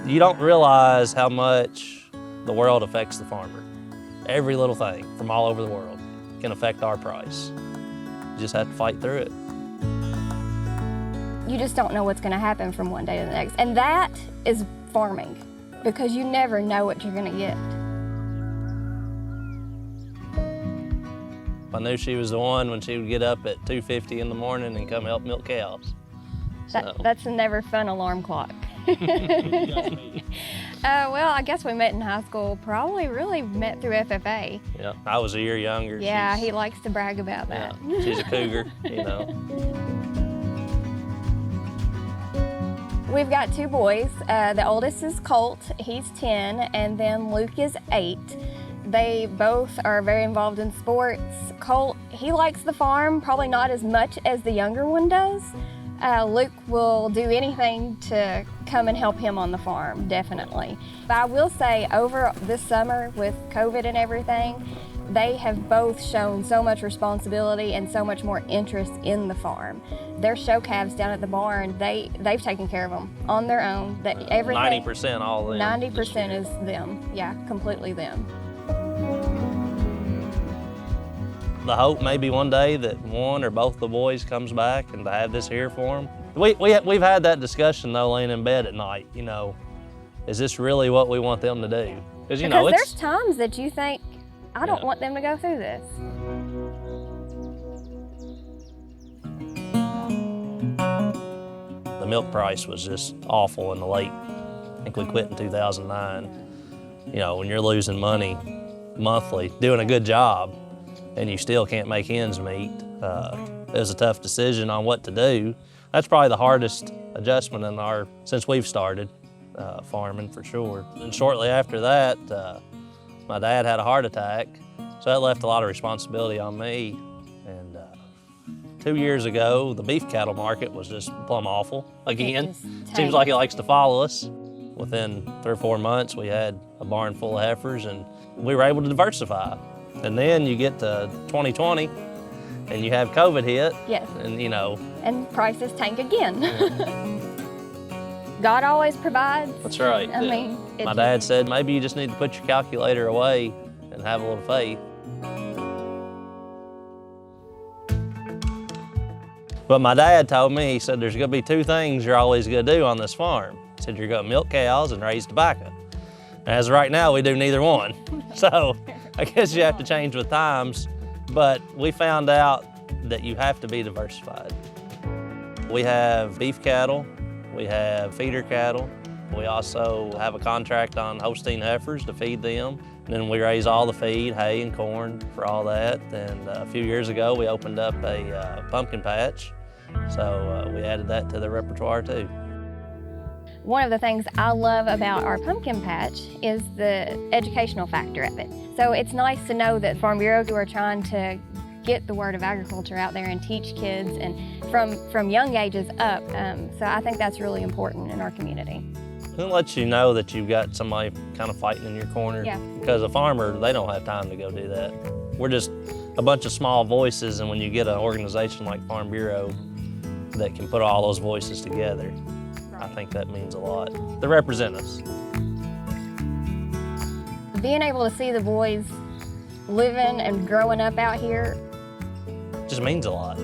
You don't realize how much the world affects the farmer. Every little thing from all over the world can affect our price. You just have to fight through it. You just don't know what's going to happen from one day to the next. And that is farming, because you never know what you're going to get. I knew she was the one when she would get up at 2:50 in the morning and come help milk cows. That's a never fun alarm clock. Well, I guess we met in high school, probably really met through FFA. Yeah, I was a year younger. Yeah, he likes to brag about that. Yeah, she's a cougar, you know. We've got two boys. The oldest is Colt, he's 10, and then Luke is 8. They both are very involved in sports. Colt, he likes the farm, probably not as much as the younger one does. Luke will do anything to come and help him on the farm, definitely. But I will say, over this summer with COVID and everything, they have both shown so much responsibility and so much more interest in the farm. Their show calves down at the barn, they've taken care of them on their own. That everything, 90% all them. 90% is them, yeah, completely them. The hope maybe one day that one or both the boys comes back and to have this here for them. We've had that discussion though, laying in bed at night, you know, is this really what we want them to do? Because there's times that you think, I don't want them to go through this. The milk price was just awful in the late, I think we quit in 2009. You know, when you're losing money monthly, doing a good job, and you still can't make ends meet, it was a tough decision on what to do. That's probably the hardest adjustment since we've started farming, for sure. And shortly after that, my dad had a heart attack, so that left a lot of responsibility on me. And 2 years ago, the beef cattle market was just plumb awful again. Seems like it likes to follow us. Within 3 or 4 months, we had a barn full of heifers, and we were able to diversify. And then you get to 2020, and you have COVID hit. Yes. And you know. And prices tank again. God always provides. That's right. I mean, my dad said maybe you just need to put your calculator away and have a little faith. But my dad told me, he said, there's gonna be 2 things you're always gonna do on this farm. He said, you're gonna milk cows and raise tobacco. And as of right now, we do neither one. So I guess you have to change with times, but we found out that you have to be diversified. We have beef cattle, we have feeder cattle, we also have a contract on Holstein heifers to feed them. And then we raise all the feed, hay and corn for all that. And a few years ago, we opened up a pumpkin patch. So we added that to the repertoire too. One of the things I love about our pumpkin patch is the educational factor of it. So it's nice to know that Farm Bureau are trying to get the word of agriculture out there and teach kids, and from young ages up. So I think that's really important in our community. It lets you know that you've got somebody kind of fighting in your corner. Yeah. Because a farmer, they don't have time to go do that. We're just a bunch of small voices, and when you get an organization like Farm Bureau that can put all those voices together, I think that means a lot. They represent us. Being able to see the boys living and growing up out here just means a lot.